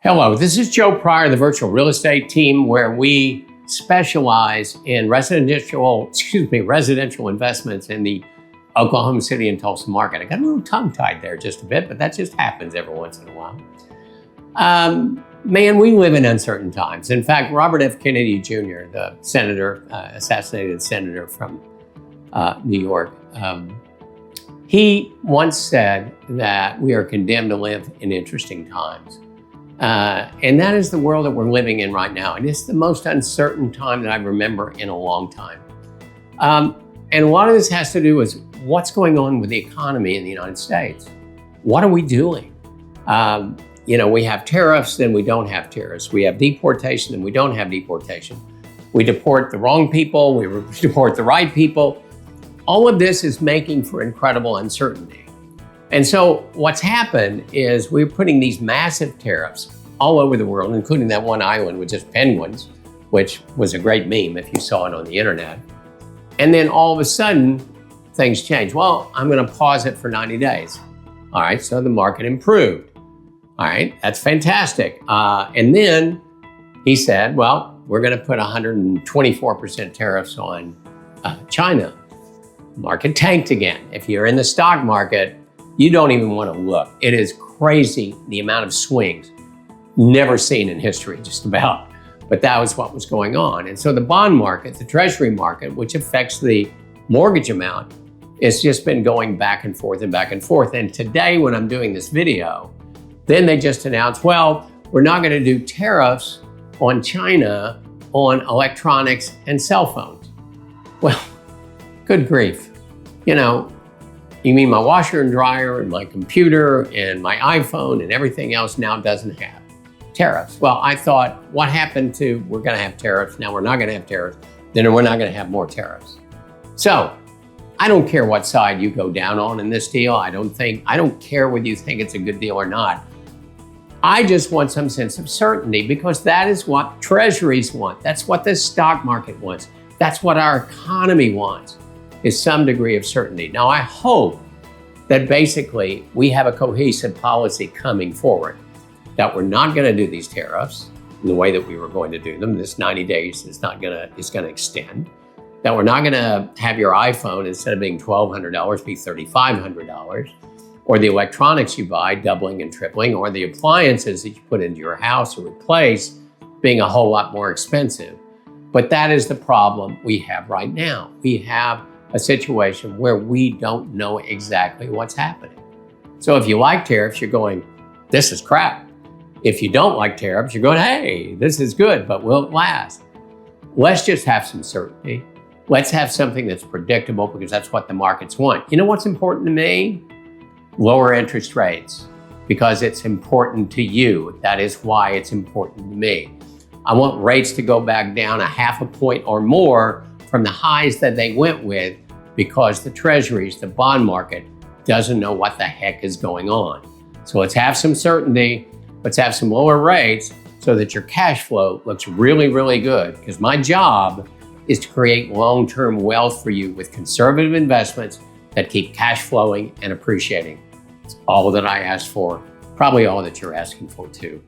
Hello, this is Joe Pryor, the virtual real estate team, where we specialize in residential investments in the Oklahoma City and Tulsa market. I got a little tongue-tied there just a bit, but that just happens every once in a while. Man, we live in uncertain times. In fact, Robert F. Kennedy Jr., the senator, assassinated senator from New York, he once said that we are condemned to live in interesting times. And that is the world that we're living in right now. And it's the most uncertain time that I remember in a long time. And a lot of this has to do with what's going on with the economy in the United States. What are we doing? We have tariffs, then we don't have tariffs. We have deportation, then we don't have deportation. We deport the wrong people, we deport the right people. All of this is making for incredible uncertainty. And so what's happened is we're putting these massive tariffs all over the world, including that one island with just penguins, which was a great meme if you saw it on the internet. And then all of a sudden, things change. Well, I'm gonna pause it for 90 days. All right, so the market improved. All right, that's fantastic. And then he said, well, we're gonna put 124% tariffs on China. Market tanked again. If you're in the stock market, you don't even want to look. It is crazy, the amount of swings, never seen in history, just about. But that was what was going on. And so the bond market, the treasury market, which affects the mortgage amount, it's just been going back and forth and back and forth. And today, when I'm doing this video, then they just announced, well, we're not going to do tariffs on China on electronics and cell phones. Well, good grief. You mean my washer and dryer and my computer and my iPhone and everything else now doesn't have tariffs? Well, I thought, what happened to we're going to have tariffs, now we're not going to have tariffs, then we're not going to have more tariffs. So I don't care what side you go down on in this deal. I don't care whether you think it's a good deal or not. I just want some sense of certainty, because that is what treasuries want. That's what the stock market wants. That's what our economy wants, is some degree of certainty. Now, I hope that basically we have a cohesive policy coming forward, that we're not going to do these tariffs in the way that we were going to do them. This 90 days is going to extend. That we're not going to have your iPhone, instead of being $1,200, be $3,500, or the electronics you buy doubling and tripling, or the appliances that you put into your house or replace being a whole lot more expensive. But that is the problem we have right now. We have a situation where we don't know exactly what's happening. So if you like tariffs, you're going, this is crap. If you don't like tariffs, you're going, hey, this is good, but will it last? Let's just have some certainty. Let's have something that's predictable, because that's what the markets want. You know what's important to me? Lower interest rates, because it's important to you. That is why it's important to me. I want rates to go back down 0.5 point or more from the highs that they went with, because the treasuries, the bond market, doesn't know what the heck is going on. So let's have some certainty, let's have some lower rates, so that your cash flow looks really, really good. Because my job is to create long-term wealth for you with conservative investments that keep cash flowing and appreciating. It's all that I ask for, probably all that you're asking for too.